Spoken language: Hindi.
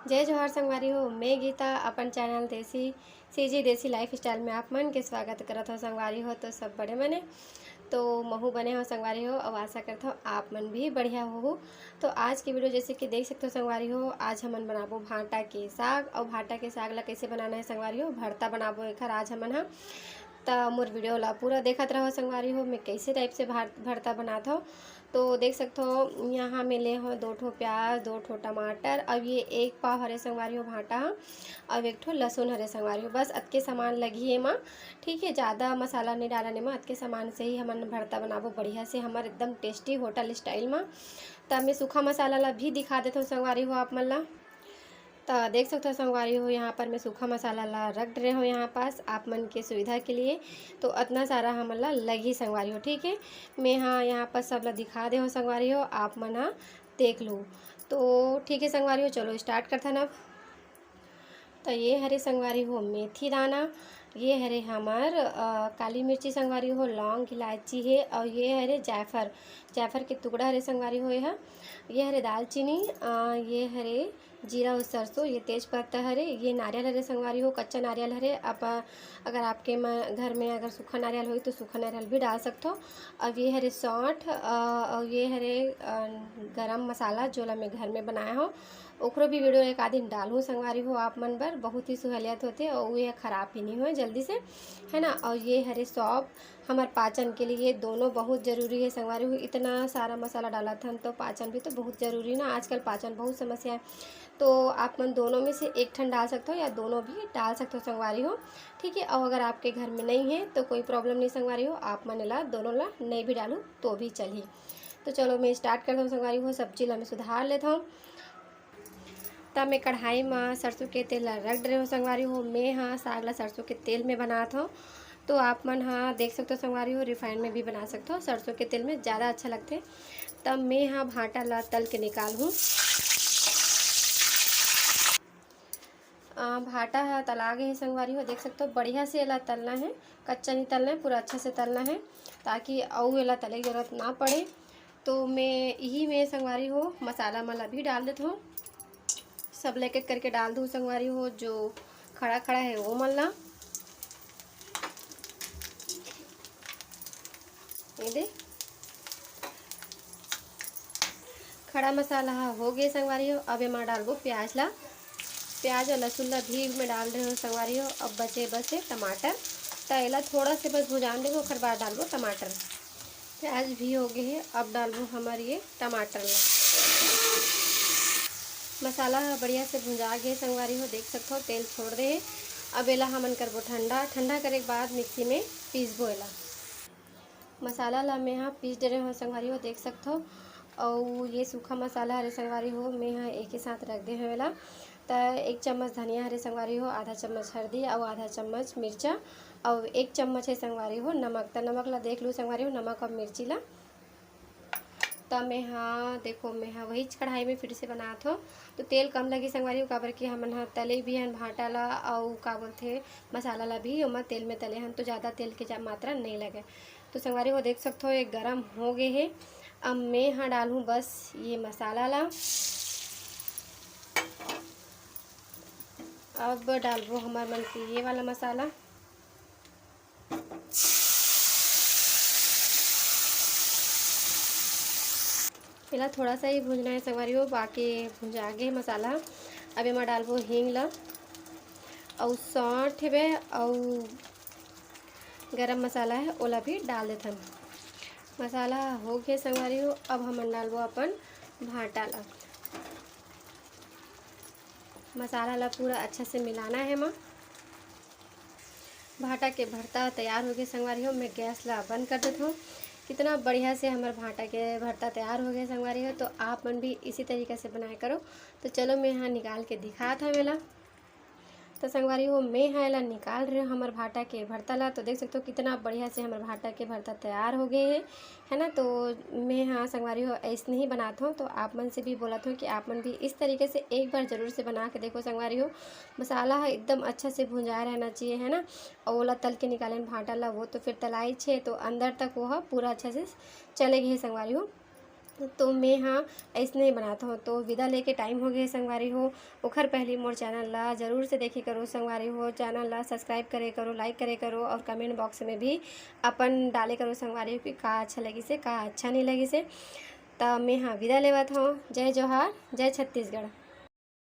जय जोहार संगवारी हो। मैं गीता अपन चैनल देसी सीजी देसी लाइफ स्टाइल में आप मन के स्वागत करत हो संगवारी हो। तो सब बड़े मने तो महू बने हो संगवारी हो और आशा करता हो आप मन भी बढ़िया हो। तो आज की वीडियो जैसे कि देख सकते हो संगवारी हो, आज हमन बनाबो भांटा के साग। और भांटा के साग ला कैसे बनाना है संगवारी हो, भरता बनाबो एखर आज हमन हा। तो मोर वीडियो ला पूरा देखत रहो संगवारी हो, मैं कैसे टाइप से भरता बनाता हूँ। तो देख सकते हो यहाँ मैं ले हो 2 ठो प्याज, 2 ठो टमाटर, अब ये 1 पाव हरे संगवारी हो भांटा ह, अब 1 ठो लहसुन हरे संगवारी हो। बस अतके सामान लगी है माँ, ठीक है। ज़्यादा मसाला नहीं डालने में, अतके सामान से ही हमन भरता बनाबो बढ़िया से, हमार एकदम टेस्टी होटल स्टाइल में। तब मैं सूखा मसाला ला भी दिखा देता हूँ संगवारी हो आप मन ला। तो देख सकते हो संगवारी हो, यहाँ पर मैं सूखा मसाला ला रख रहे हूँ यहाँ पास आप मन के सुविधा के लिए। तो इतना सारा हमन ला लगी संगवारी हो, ठीक है। मैं हाँ यहाँ पर सब ला दिखा दे हो संगवारी हो, आप मन हाँ देख लो। तो ठीक है संगवारी हो, चलो स्टार्ट करते हैं अब। तो ये हरे संगवारी हो मेथी दाना, ये हरे हमार काली मिर्ची संगवारी हो, लौंग इलायची है, और ये हरे जायफर, जायफर के टुकड़ा हरे संगवारी हो है। ये हरे दालचीनी, ये हरे जीरा और सरसों, ये तेज पत्ता हरे, ये नारियल हरे संगवारी हो, कच्चा नारियल हरे। आप अगर आपके घर में अगर सूखा नारियल हो तो सूखा नारियल भी डाल सकते हो। अब ये हरे सौंठ, और ये हरे गरम मसाला जो ला मैं घर में बनाया हो, ओकरो भी वीडियो एक आध दिन डालूँ संगवारी हो आप मन बर, बहुत ही सहूलियत होते और ये ख़राब भी नहीं हो जल्दी से, है ना। और ये हरे सौंफ हमारे पाचन के लिए ये दोनों बहुत ज़रूरी है संगवारी हो। इतना सारा मसाला डाला था तो पाचन भी तो बहुत ज़रूरी ना, आजकल पाचन बहुत समस्या है। तो आप मन दोनों में से एक ठन डाल सकते हो या दोनों भी डाल सकते हो संगवारी हो, ठीक है। और अगर आपके घर में नहीं है तो कोई प्रॉब्लम नहीं संगवारी हो, आप मन ला दोनों ला नहीं भी डालूँ तो भी चलिए। तो चलो मैं स्टार्ट करता हूँ संगवारी हो, सब्जी ला मैं सुधार लेता हूँ। तब मैं कढ़ाई में सरसों के तेल ला रख रहे हो संगवारी हो। मैं हाँ साग ला सरसों के तेल में बनाता हूँ। तो आप मन हाँ देख सकते हो संगवारी हो, रिफाइंड में भी बना सकते हो, सरसों के तेल में ज़्यादा अच्छा लगते। तब मैं हाँ भांटा ला तल के निकाल हूँ। भाटा है तला गए है संगवारी हो, देख सकते हो बढ़िया से एला तलना है, कच्चा नहीं तलना है, पूरा अच्छे से तलना है ताकि और एला तले की जरूरत ना पड़े। तो मैं यही में संगवारी हो मसाला मला भी डाल देता हूँ, सब लेके करके डाल दूँ संगवारी हो। जो खड़ा खड़ा है वो मल्ला ये दे, खड़ा मसाला हो गए संगवारी हो। अब मैं डालबो प्याज ला, प्याज और लहसुन ला भी में डाल रहे हो संगवारी हो। अब बचे टमाटर, तो एला थोड़ा से बस भुजान देबो, ओकर बाद डालबो टमाटर। प्याज भी हो गए है, अब डालबो हमारे ये टमाटर ला। मसाला बढ़िया से भुंजा गए संगवारी हो, देख सकते हो तेल छोड़ दे है। अब एला हमन करबो ठंडा, ठंडा करे के बाद मिक्सी में पीसबो एला। मसाला ला मैं यहाँ पीस दे रहे हो संगवारी हो, देख सकते हो। और ये सूखा मसाला हरे संगवारी हो मैं यहाँ एक ही साथ रख दे वेला। तो 1 चम्मच धनिया हरे संगवारी हो, आधा चम्मच हल्दी और आधा चम्मच मिर्चा, और 1 चम्मच है संगवारी हो नमक। तो नमक ला देख लूँ संगवारी हो, नमक और मिर्ची ला। तब मैं हाँ देखो मैं हाँ वही कढ़ाई में फिर से बनात हो। तो तेल कम लगी संगवारी हो, काबर कि हमन हाँ तले भी हन भांटा ला और का बोलते मसाला ला भी ओमा तेल में तले हन, तो ज़्यादा तेल की मात्रा नहीं लगे। तो संगवारी हो देख सकते हो ये गरम हो गए है। अब मैं हाँ डालूँ बस ये मसाला ला। अब डालबो हमार मन के ये वाला मसाला, पहला थोड़ा सा ही भूनना है संगवारी हो, बाकी भुंजा गए मसाला। अब मैं डालबो हींग ला और सौंठ है और गरम मसाला है ओला भी डाल देते हैं। मसाला हो गया संगवारी हो, अब हम डालबो अपन भांटा ला। मसाला ला पूरा अच्छा से मिलाना है माँ। भांटा के भरता तैयार हो गए संगवारी हो, मैं गैस ला बंद कर देता हूँ। कितना बढ़िया से हमारे भांटा के भरता तैयार हो गए संगवारी हो। तो आप मन भी इसी तरीके से बनाया करो। तो चलो मैं यहाँ निकाल के दिखा था मेला। तो संगवारी हो मैं यहाँ ला निकाल रहे हो हमारे भांटा के भरता ला। तो देख सकते हो कितना बढ़िया से हमारे भांटा के भरता तैयार हो गए हैं, है ना। तो मैं यहाँ संगवारी हो ऐसे नहीं बनाता हूँ, तो आप मन से भी बोला था कि आप मन भी इस तरीके से एक बार ज़रूर से बना के देखो संगवारी हो। मसाला एकदम अच्छा से भुंजाया रहना चाहिए, है ना। और ओला तल के निकाले भांटा ला वो तो फिर तलाई छे तो अंदर तक वो पूरा अच्छा से चलेगी है संगवारी हो। तो मैं हाँ ऐसने बनात हो। तो विदा लेके टाइम हो गए संगवारी हो। ओखर पहले मोर चैनल ला जरूर से देखी करो संगवारी हो। चैनल ला सब्सक्राइब करे करो, लाइक करे करो और कमेंट बॉक्स में भी अपन डाले करो संगवारी हो कि का अच्छा लगी से का अच्छा नहीं लगी से। तो मैं हाँ विदा लेवत हूँ। जय जोहार, जय छत्तीसगढ़।